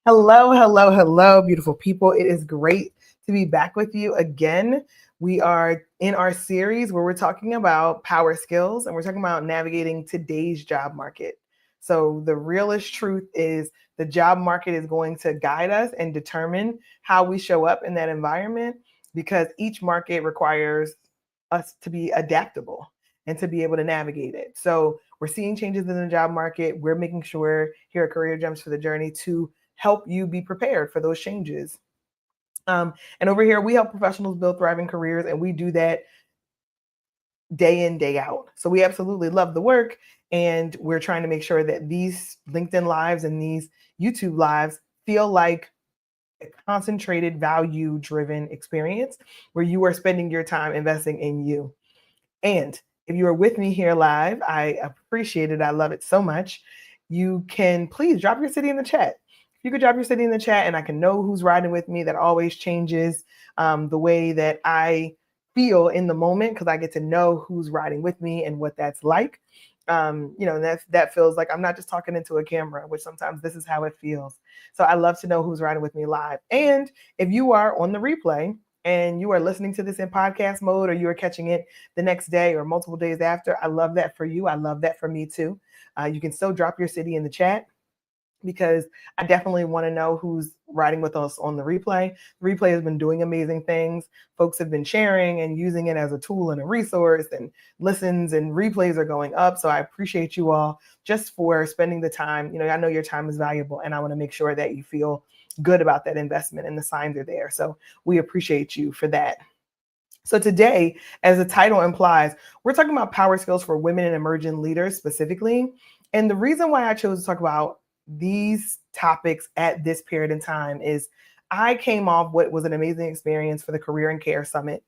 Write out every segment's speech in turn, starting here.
Hello, hello, hello, beautiful people. It is great to be back with you again. We are in our series where we're talking about power skills and we're talking about navigating today's job market. So, the realest truth is the job market is going to guide us and determine how we show up in that environment because each market requires us to be adaptable and to be able to navigate it. So, we're seeing changes in the job market. We're making sure here at Career Gems for the Journey to help you be prepared for those changes. And over here, we help professionals build thriving careers, and we do that day in, day out. So we absolutely love the work, and we're trying to make sure that these LinkedIn lives and these YouTube lives feel like a concentrated, value driven experience where you are spending your time investing in you. And if you are with me here live, I appreciate it. I love it so much. You can please drop your city in the chat. If you could drop your city in the chat and I can know who's riding with me, that always changes the way that I feel in the moment because I get to know who's riding with me and what that's like. That feels like I'm not just talking into a camera, which sometimes this is how it feels. So I love to know who's riding with me live. And if you are on the replay, and you are listening to this in podcast mode or you are catching it the next day or multiple days after, I love that for you. I love that for me too. You can still drop your city in the chat because I definitely want to know who's riding with us on the replay. The replay has been doing amazing things. Folks have been sharing and using it as a tool and a resource, and listens and replays are going up. So I appreciate you all just for spending the time. I know your time is valuable, and I want to make sure that you feel good about that investment and the signs are there. So we appreciate you for that. So today, as the title implies, we're talking about power skills for women and emerging leaders specifically. And the reason why I chose to talk about these topics at this period in time is I came off what was an amazing experience for the Career and Care Summit.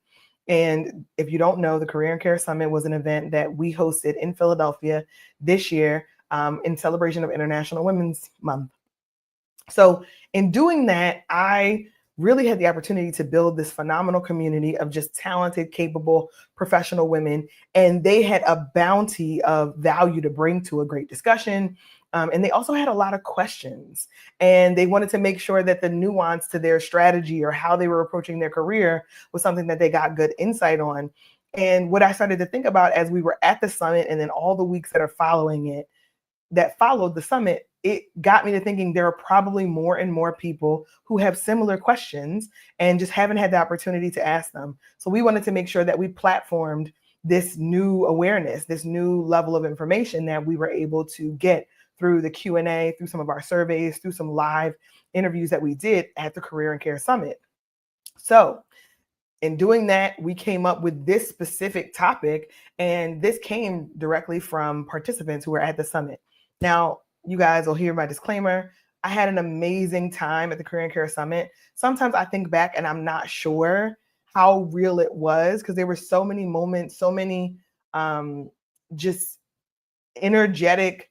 And if you don't know, the Career and Care Summit was an event that we hosted in Philadelphia this year in celebration of International Women's Month. So in doing that, I really had the opportunity to build this phenomenal community of just talented, capable, professional women. And they had a bounty of value to bring to a great discussion. And they also had a lot of questions. And they wanted to make sure that the nuance to their strategy or how they were approaching their career was something that they got good insight on. And what I started to think about as we were at the summit and then all the weeks that are following it, that followed the summit, it got me to thinking there are probably more and more people who have similar questions and just haven't had the opportunity to ask them. So we wanted to make sure that we platformed this new awareness, this new level of information that we were able to get through the Q&A, through some of our surveys, through some live interviews that we did at the Career and Care Summit. So in doing that, we came up with this specific topic, and this came directly from participants who were at the summit. Now, you guys will hear my disclaimer. I had an amazing time at the Career and Care Summit. Sometimes I think back and I'm not sure how real it was because there were so many moments, so many just energetic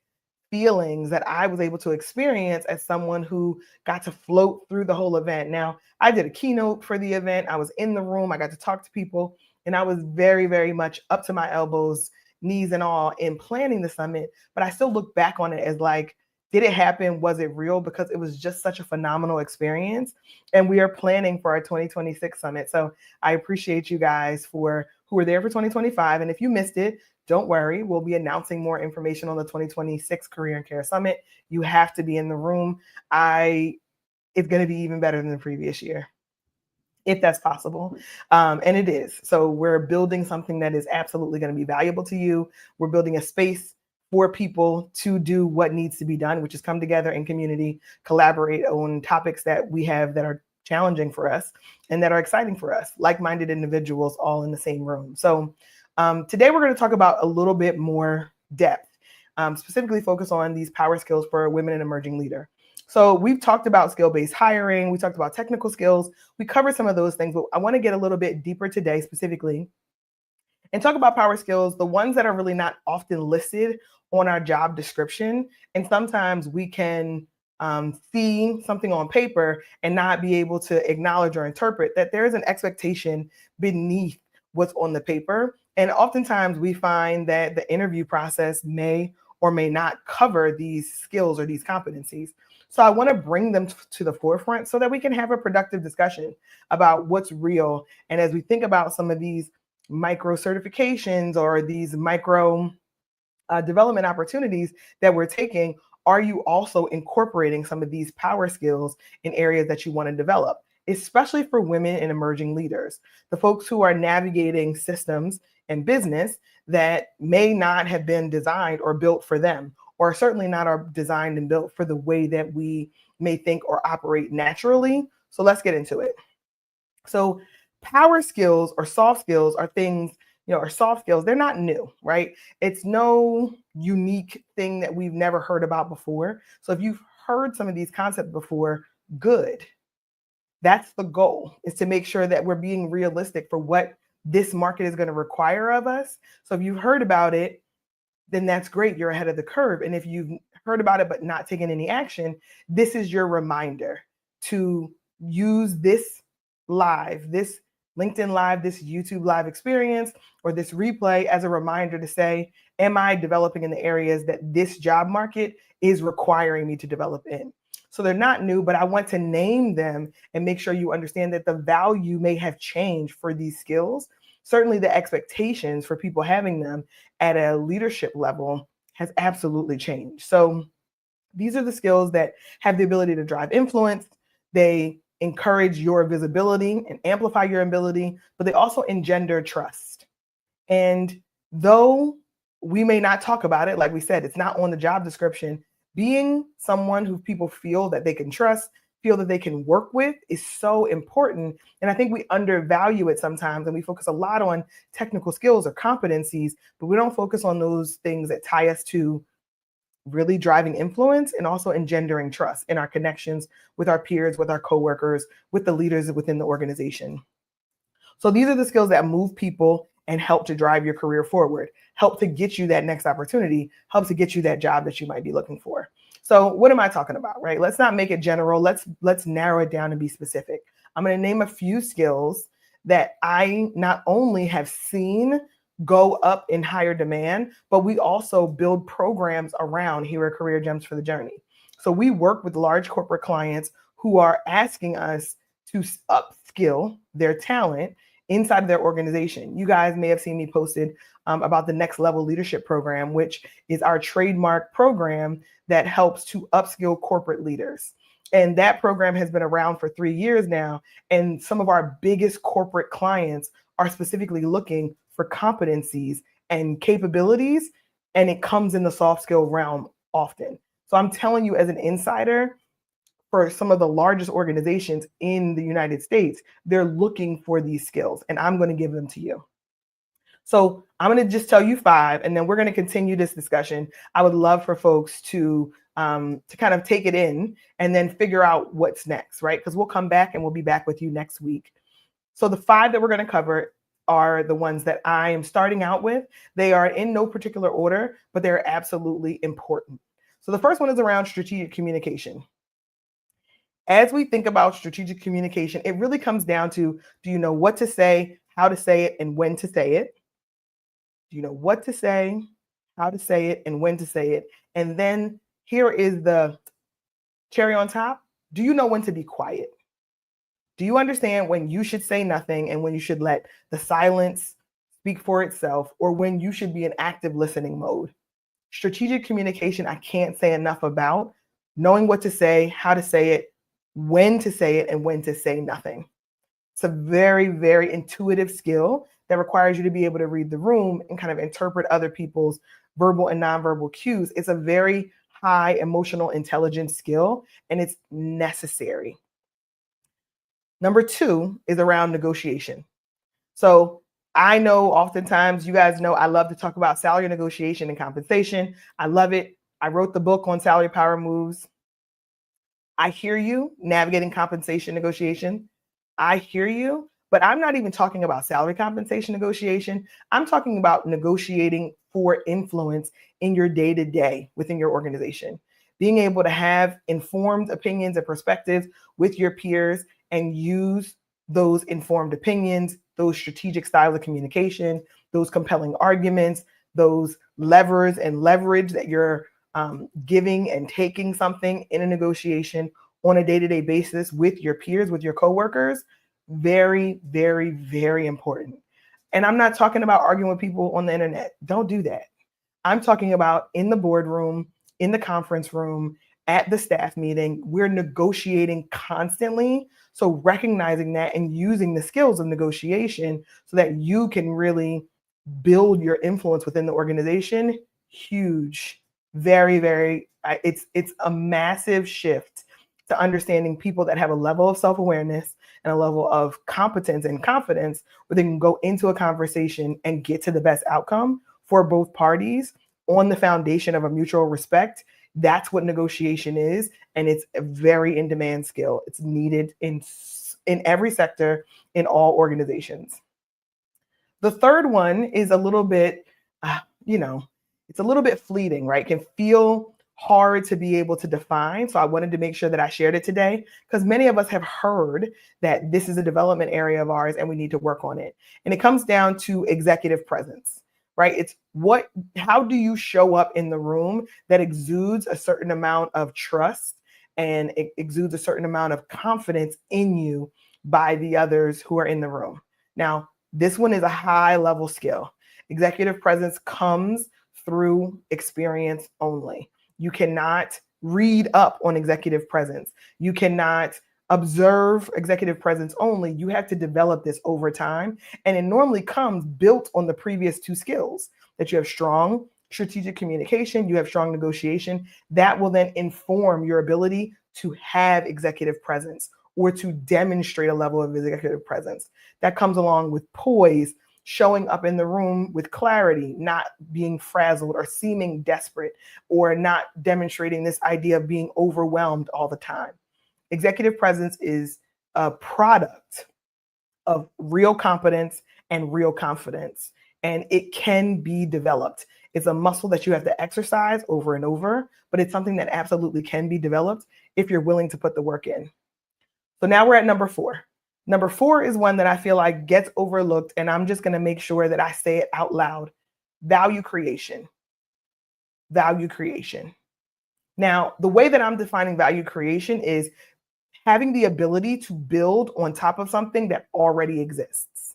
feelings that I was able to experience as someone who got to float through the whole event. Now, I did a keynote for the event. I was in the room. I got to talk to people, and I was very, very much up to my elbows, knees and all in planning the summit. But I still look back on it as like, did it happen? Was it real? Because it was just such a phenomenal experience. And we are planning for our 2026 summit. So I appreciate you guys who were there for 2025. And if you missed it, don't worry, we'll be announcing more information on the 2026 Career and Care Summit. You have to be in the room. It's going to be even better than the previous year, if that's possible. And it is. So we're building something that is absolutely going to be valuable to you. We're building a space for people to do what needs to be done, which is come together in community, collaborate on topics that we have that are challenging for us and that are exciting for us, like-minded individuals all in the same room. So today we're going to talk about a little bit more depth, specifically focus on these power skills for women and emerging leader. So we've talked about skill-based hiring. We talked about technical skills. We covered some of those things, but I want to get a little bit deeper today specifically and talk about power skills, the ones that are really not often listed on our job description. And sometimes we can see something on paper and not be able to acknowledge or interpret that there is an expectation beneath what's on the paper. And oftentimes we find that the interview process may or may not cover these skills or these competencies. So I want to bring them to the forefront so that we can have a productive discussion about what's real. And as we think about some of these micro certifications or these micro development opportunities that we're taking, are you also incorporating some of these power skills in areas that you want to develop, especially for women and emerging leaders, the folks who are navigating systems and business that may not have been designed or built for them, or certainly not are designed and built for the way that we may think or operate naturally. So let's get into it. So power skills or soft skills are things, or soft skills, they're not new, right? It's no unique thing that we've never heard about before. So if you've heard some of these concepts before, good. That's the goal, is to make sure that we're being realistic for what this market is going to require of us. So if you've heard about it, then that's great. You're ahead of the curve. And if you've heard about it but not taken any action, this is your reminder to use this LinkedIn Live, this YouTube Live experience, or this replay as a reminder to say, am I developing in the areas that this job market is requiring me to develop in? So they're not new, but I want to name them and make sure you understand that the value may have changed for these skills. Certainly the expectations for people having them at a leadership level has absolutely changed. So these are the skills that have the ability to drive influence. They encourage your visibility and amplify your ability, but they also engender trust. And though we may not talk about it, like we said, it's not on the job description, being someone who people feel that they can trust, feel that they can work with is so important. And I think we undervalue it sometimes, and we focus a lot on technical skills or competencies, but we don't focus on those things that tie us to really driving influence and also engendering trust in our connections with our peers, with our coworkers, with the leaders within the organization. So these are the skills that move people and help to drive your career forward, help to get you that next opportunity, help to get you that job that you might be looking for. So what am I talking about, right? Let's not make it general. Let's narrow it down and be specific. I'm going to name a few skills that I not only have seen go up in higher demand, but we also build programs around here at Career Gems for the Journey. So we work with large corporate clients who are asking us to upskill their talent inside of their organization. You guys may have seen me posted about the Next Level Leadership Program, which is our trademark program that helps to upskill corporate leaders. And that program has been around for 3 years now. And some of our biggest corporate clients are specifically looking for competencies and capabilities, and it comes in the soft skill realm often. So I'm telling you, as an insider, for some of the largest organizations in the United States, they're looking for these skills, and I'm going to give them to you. So I'm going to just tell you 5, and then we're going to continue this discussion. I would love for folks to kind of take it in and then figure out what's next, right? Because we'll come back and we'll be back with you next week. So the 5 that we're going to cover are the ones that I am starting out with. They are in no particular order, but they're absolutely important. So the first one is around strategic communication. As we think about strategic communication, it really comes down to, do you know what to say, how to say it, and when to say it? Do you know what to say, how to say it, and when to say it? And then here is the cherry on top. Do you know when to be quiet? Do you understand when you should say nothing and when you should let the silence speak for itself, or when you should be in active listening mode? Strategic communication, I can't say enough about knowing what to say, how to say it, when to say it, and when to say nothing. It's a very, very intuitive skill that requires you to be able to read the room and kind of interpret other people's verbal and nonverbal cues. It's a very high emotional intelligence skill, and it's necessary. Number 2 is around negotiation. So I know oftentimes, you guys know, I love to talk about salary negotiation and compensation. I love it. I wrote the book on salary power moves. I hear you, navigating compensation negotiation. I hear you, but I'm not even talking about salary compensation negotiation. I'm talking about negotiating for influence in your day-to-day within your organization. Being able to have informed opinions and perspectives with your peers and use those informed opinions, those strategic styles of communication, those compelling arguments, those levers and leverage that you're giving and taking something in a negotiation on a day-to-day basis with your peers, with your coworkers, very, very, very important. And I'm not talking about arguing with people on the internet. Don't do that. I'm talking about in the boardroom, in the conference room, at the staff meeting. We're negotiating constantly. So recognizing that and using the skills of negotiation so that you can really build your influence within the organization, huge. Very, very, it's a massive shift to understanding people that have a level of self-awareness and a level of competence and confidence where they can go into a conversation and get to the best outcome for both parties on the foundation of a mutual respect. That's what negotiation is, and it's a very in-demand skill. It's needed in every sector, in all organizations. The third one is a little bit, you know, it's a little bit fleeting, right? Can feel hard to be able to define. So I wanted to make sure that I shared it today because many of us have heard that this is a development area of ours and we need to work on it. And it comes down to executive presence, right? It's how do you show up in the room that exudes a certain amount of trust and it exudes a certain amount of confidence in you by the others who are in the room. Now, this one is a high level skill. Executive presence comes through experience only. You cannot read up on executive presence. You cannot observe executive presence only. You have to develop this over time. And it normally comes built on the previous two skills that you have strong strategic communication, you have strong negotiation. That will then inform your ability to have executive presence or to demonstrate a level of executive presence. That comes along with poise, showing up in the room with clarity, not being frazzled or seeming desperate, or not demonstrating this idea of being overwhelmed all the time. Executive presence is a product of real competence and real confidence, and it can be developed. It's a muscle that you have to exercise over and over, but it's something that absolutely can be developed if you're willing to put the work in. So now we're at number 4. Number 4 is one that I feel like gets overlooked, and I'm just going to make sure that I say it out loud. Value creation. Value creation. Now, the way that I'm defining value creation is having the ability to build on top of something that already exists.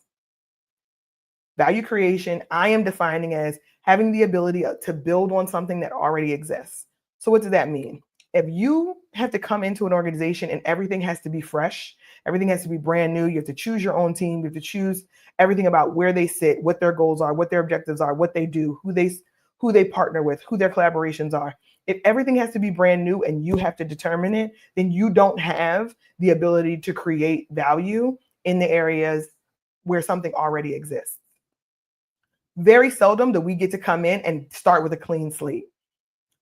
Value creation, I am defining as having the ability to build on something that already exists. So what does that mean? If you have to come into an organization and everything has to be fresh, everything has to be brand new, you have to choose your own team, you have to choose everything about where they sit, what their goals are, what their objectives are, what they do, who they partner with, who their collaborations are. If everything has to be brand new and you have to determine it, then you don't have the ability to create value in the areas where something already exists. Very seldom do we get to come in and start with a clean slate.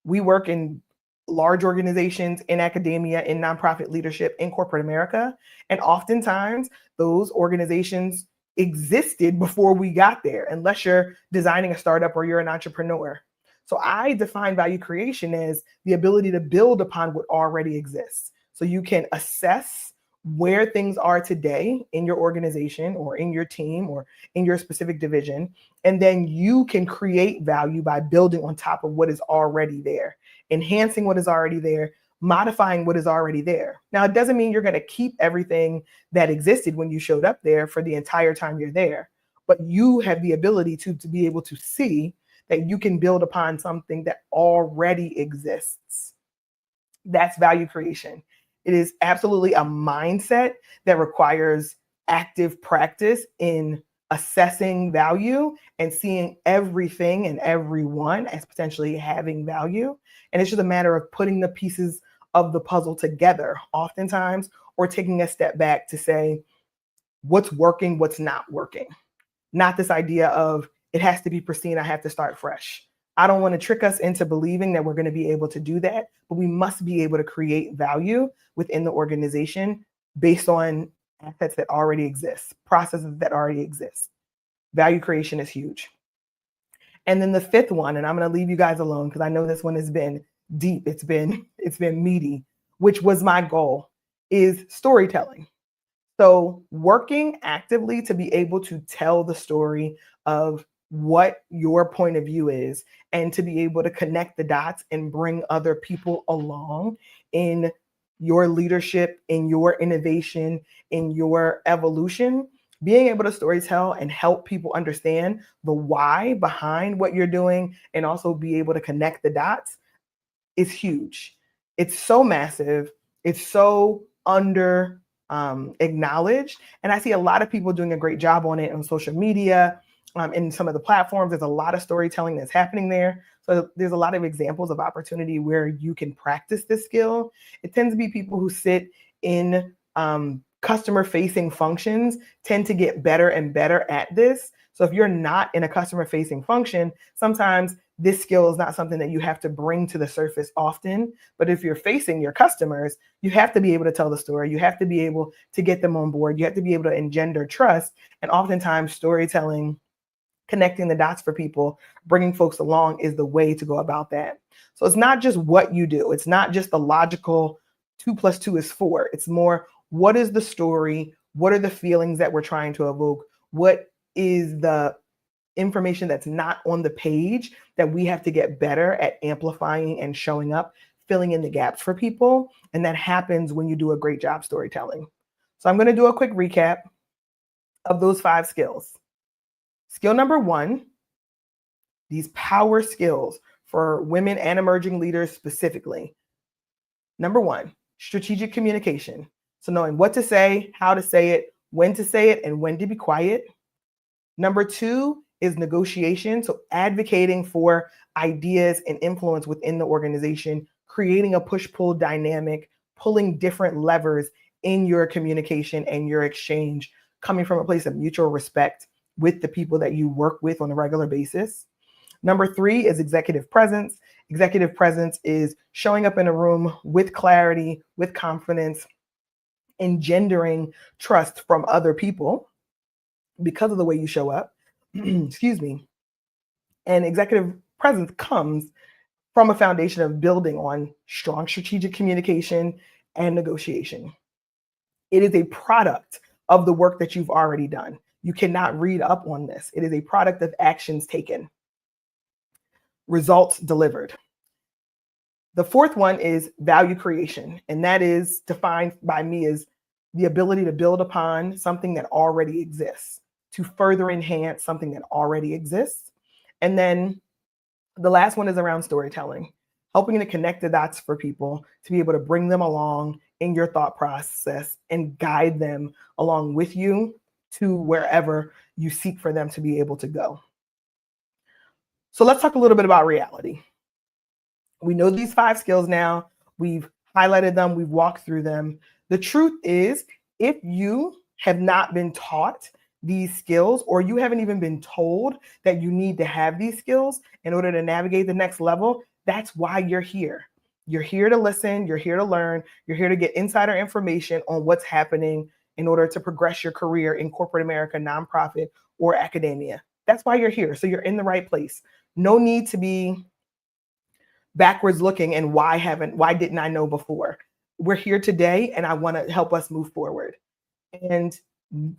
We work in large organizations, in academia, in nonprofit leadership, in corporate America. And oftentimes those organizations existed before we got there, unless you're designing a startup or you're an entrepreneur. So I define value creation as the ability to build upon what already exists. So you can assess where things are today in your organization or in your team or in your specific division. And then you can create value by building on top of what is already there, enhancing what is already there, modifying what is already there. Now, it doesn't mean you're going to keep everything that existed when you showed up there for the entire time you're there, but you have the ability to be able to see that you can build upon something that already exists. That's value creation. It is absolutely a mindset that requires active practice in assessing value and seeing everything and everyone as potentially having value. And it's just a matter of putting the pieces of the puzzle together oftentimes, or taking a step back to say, what's working, what's not working. Not this idea of it has to be pristine, I have to start fresh. I don't want to trick us into believing that we're going to be able to do that, but we must be able to create value within the organization based on assets that already exist, processes that already exist. Value creation is huge. And then the 5th one, and I'm going to leave you guys alone because I know this one has been deep, it's been meaty, which was my goal, is storytelling. So working actively to be able to tell the story of what your point of view is and to be able to connect the dots and bring other people along in your leadership, in your innovation, in your evolution. Being able to storytell and help people understand the why behind what you're doing and also be able to connect the dots is huge. It's so massive. It's so under acknowledged. And I see a lot of people doing a great job on it on social media, in some of the platforms. There's a lot of storytelling that's happening there. So there's a lot of examples of opportunity where you can practice this skill. It tends to be people who sit in customer facing functions tend to get better and better at this. So if you're not in a customer facing function, sometimes this skill is not something that you have to bring to the surface often. But if you're facing your customers, you have to be able to tell the story. You have to be able to get them on board. You have to be able to engender trust. And oftentimes storytelling, connecting the dots for people, bringing folks along is the way to go about that. So it's not just what you do. It's not just the logical 2 + 2 is 4. It's more, what is the story? What are the feelings that we're trying to evoke? What is the information that's not on the page that we have to get better at amplifying and showing up, filling in the gaps for people? And that happens when you do a great job storytelling. So I'm going to do a quick recap of those 5 skills. Skill number 1, these power skills for women and emerging leaders specifically. Number 1, strategic communication. So knowing what to say, how to say it, when to say it, and when to be quiet. Number 2 is negotiation. So advocating for ideas and influence within the organization, creating a push-pull dynamic, pulling different levers in your communication and your exchange, coming from a place of mutual respect with the people that you work with on a regular basis. Number 3 is executive presence. Executive presence is showing up in a room with clarity, with confidence, engendering trust from other people because of the way you show up. Excuse me. And executive presence comes from a foundation of building on strong strategic communication and negotiation. It is a product of the work that you've already done. You cannot read up on this. It is a product of actions taken, results delivered. The 4th one is value creation, and that is defined by me as the ability to build upon something that already exists, to further enhance something that already exists. And then the last one is around storytelling, helping to connect the dots for people, to be able to bring them along in your thought process and guide them along with you to wherever you seek for them to be able to go. So let's talk a little bit about reality. We know these 5 skills now. We've highlighted them. We've walked through them. The truth is, if you have not been taught these skills, or you haven't even been told that you need to have these skills in order to navigate the next level, that's why you're here. You're here to listen. You're here to learn. You're here to get insider information on what's happening in order to progress your career in corporate America, nonprofit, or academia. That's why you're here. So you're in the right place. No need to be backwards looking and why didn't I know before? We're here today and I want to help us move forward. And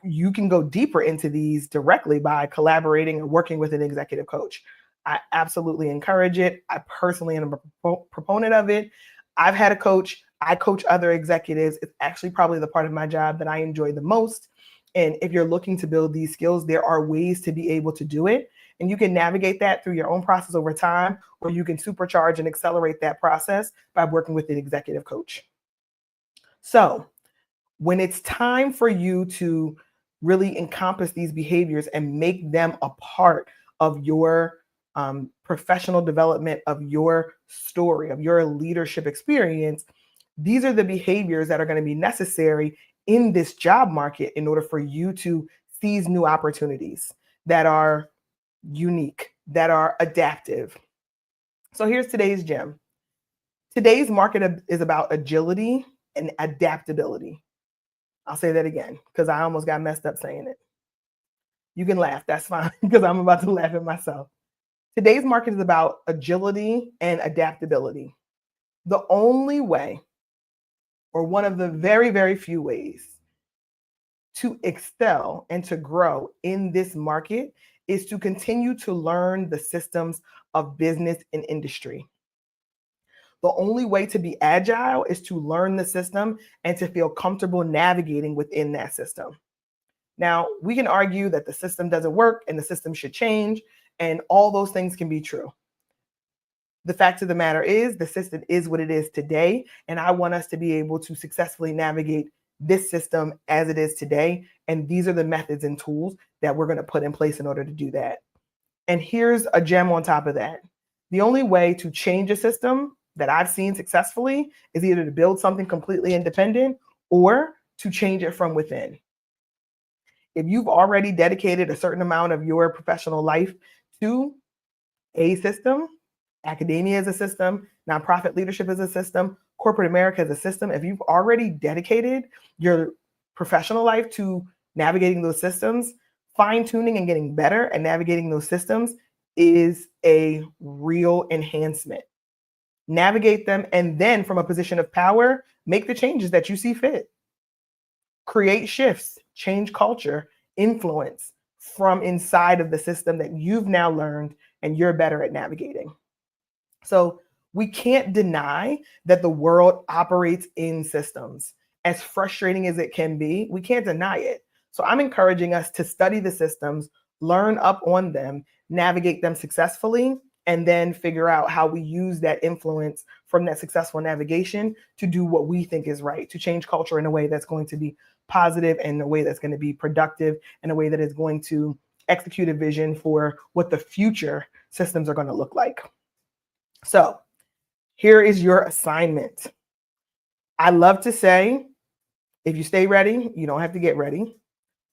you can go deeper into these directly by collaborating and working with an executive coach. I absolutely encourage it. I personally am a proponent of it. I've had a coach. I coach other executives. It's actually probably the part of my job that I enjoy the most. And if you're looking to build these skills, there are ways to be able to do it. And you can navigate that through your own process over time, or you can supercharge and accelerate that process by working with an executive coach. So when it's time for you to really encompass these behaviors and make them a part of your professional development, of your story, of your leadership experience, these are the behaviors that are going to be necessary in this job market in order for you to seize new opportunities that are unique, that are adaptive. So here's today's gem. Today's market is about agility and adaptability. I'll say that again because I almost got messed up saying it. You can laugh, that's fine, because I'm about to laugh at myself. Today's market is about agility and adaptability. The only way, or one of the very, very few ways to excel and to grow in this market is to continue to learn the systems of business and industry. The only way to be agile is to learn the system and to feel comfortable navigating within that system. Now, we can argue that the system doesn't work and the system should change, and all those things can be true. The fact of the matter is, the system is what it is today, and I want us to be able to successfully navigate this system as it is today. And these are the methods and tools that we're going to put in place in order to do that. And here's a gem on top of that. The only way to change a system that I've seen successfully is either to build something completely independent or to change it from within. If you've already dedicated a certain amount of your professional life to a system, academia is a system, nonprofit leadership is a system, corporate America is a system. If you've already dedicated your professional life to navigating those systems, fine-tuning and getting better at navigating those systems is a real enhancement. Navigate them, and then from a position of power, make the changes that you see fit. Create shifts, change culture, influence from inside of the system that you've now learned and you're better at navigating. So we can't deny that the world operates in systems. As frustrating as it can be, we can't deny it. So I'm encouraging us to study the systems, learn up on them, navigate them successfully, and then figure out how we use that influence from that successful navigation to do what we think is right, to change culture in a way that's going to be positive, and a way that's going to be productive, and a way that is going to execute a vision for what the future systems are going to look like. So here is your assignment. I love to say, if you stay ready, you don't have to get ready.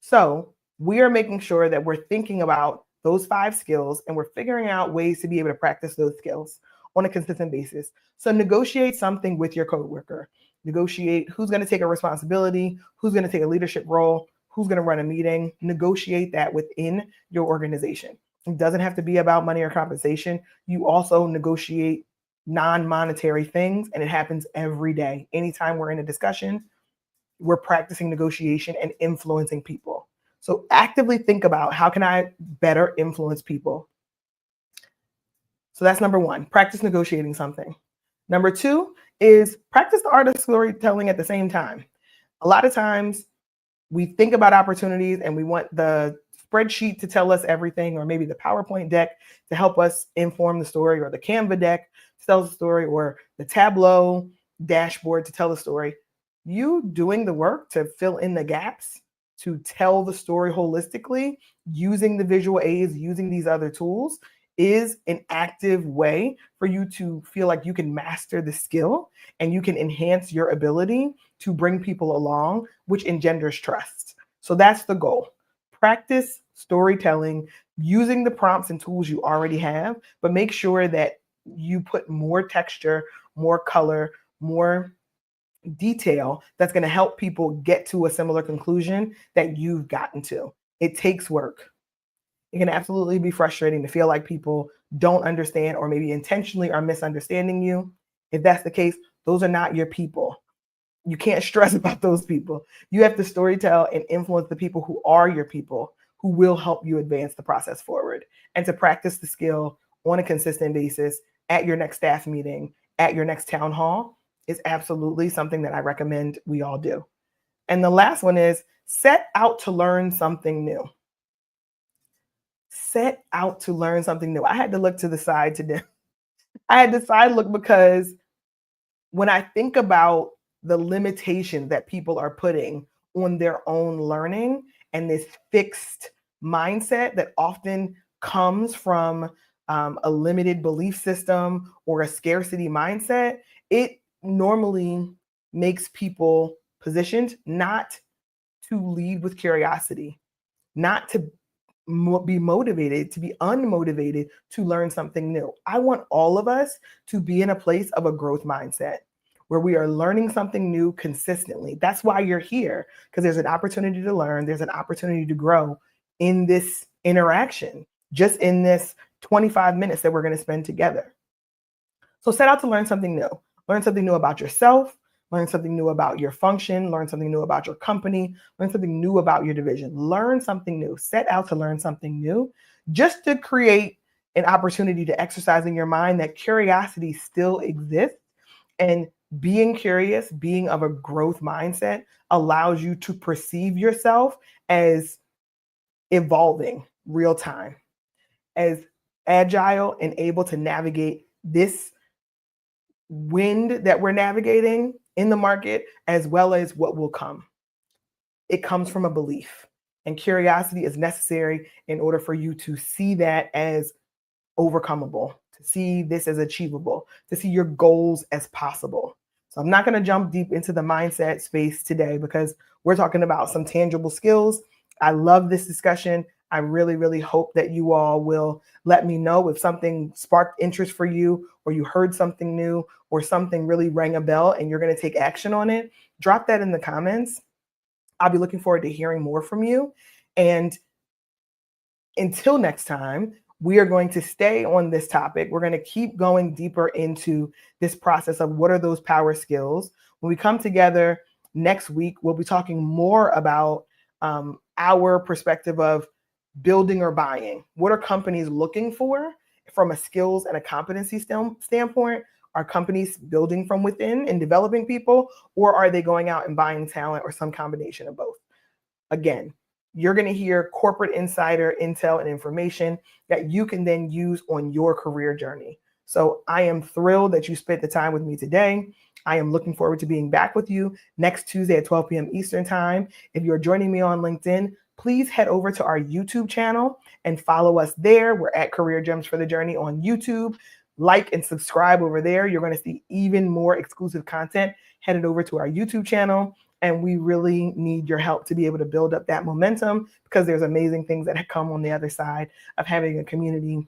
So we are making sure that we're thinking about those 5 skills, and we're figuring out ways to be able to practice those skills on a consistent basis. So negotiate something with your coworker. Negotiate who's going to take a responsibility, who's going to take a leadership role, who's going to run a meeting. Negotiate that within your organization. It doesn't have to be about money or compensation. You also negotiate non-monetary things, and it happens every day. Anytime we're in a discussion, we're practicing negotiation and influencing people. So actively think about, how can I better influence people? So that's number 1, practice negotiating something. Number 2 is practice the art of storytelling at the same time. A lot of times we think about opportunities and we want the spreadsheet to tell us everything, or maybe the PowerPoint deck to help us inform the story, or the Canva deck to tell the story, or the Tableau dashboard to tell the story. You doing the work to fill in the gaps, to tell the story holistically, using the visual aids, using these other tools, is an active way for you to feel like you can master the skill and you can enhance your ability to bring people along, which engenders trust. So that's the goal. Practice storytelling using the prompts and tools you already have, but make sure that you put more texture, more color, more detail that's going to help people get to a similar conclusion that you've gotten to. It takes work. It can absolutely be frustrating to feel like people don't understand, or maybe intentionally are misunderstanding you. If that's the case, those are not your people. You can't stress about those people. You have to storytell and influence the people who are your people, who will help you advance the process forward. And to practice the skill on a consistent basis at your next staff meeting, at your next town hall, is absolutely something that I recommend we all do. And the last one is set out to learn something new. Set out to learn something new. I had to look to the side today. I had to side look, because when I think about the limitation that people are putting on their own learning, and this fixed mindset that often comes from a limited belief system or a scarcity mindset, it normally makes people positioned not to lead with curiosity, not to be motivated, to be unmotivated to learn something new. I want all of us to be in a place of a growth mindset where we are learning something new consistently. That's why you're here, because there's an opportunity to learn, there's an opportunity to grow in this interaction, just in this 25 minutes that we're going to spend together. So set out to learn something new. Learn something new about yourself, learn something new about your function, learn something new about your company, learn something new about your division. Learn something new. Set out to learn something new. just to create an opportunity to exercise in your mind that curiosity still exists. And being curious, being of a growth mindset, allows you to perceive yourself as evolving real time, as agile and able to navigate this wind that we're navigating in the market, as well as what will come. It comes from a belief, and curiosity is necessary in order for you to see that as overcomable, to see this as achievable, to see your goals as possible. So I'm not going to jump deep into the mindset space today because we're talking about some tangible skills. I love this discussion. I really, really hope that you all will let me know if something sparked interest for you, or you heard something new, or something really rang a bell and you're going to take action on it. Drop that in the comments. I'll be looking forward to hearing more from you. And until next time, we are going to stay on this topic. We're going to keep going deeper into this process of what are those power skills. When we come together next week, we'll be talking more about our perspective of building or buying. What are companies looking for from a skills and a competency standpoint? Are companies building from within and developing people, or are they going out and buying talent, or some combination of both? Again, you're going to hear corporate insider intel and information that you can then use on your career journey. So I am thrilled that you spent the time with me today. I am looking forward to being back with you next Tuesday at 12 p.m. Eastern Time. If you're joining me on LinkedIn, please head over to our YouTube channel and follow us there. We're at Career Gems for the Journey on YouTube. Like and subscribe over there. You're going to see even more exclusive content headed over to our YouTube channel. And we really need your help to be able to build up that momentum, because there's amazing things that come on the other side of having a community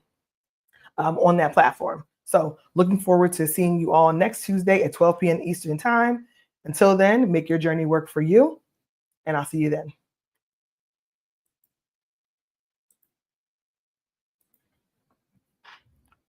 on that platform. So looking forward to seeing you all next Tuesday at 12 p.m. Eastern Time. Until then, make your journey work for you, and I'll see you then.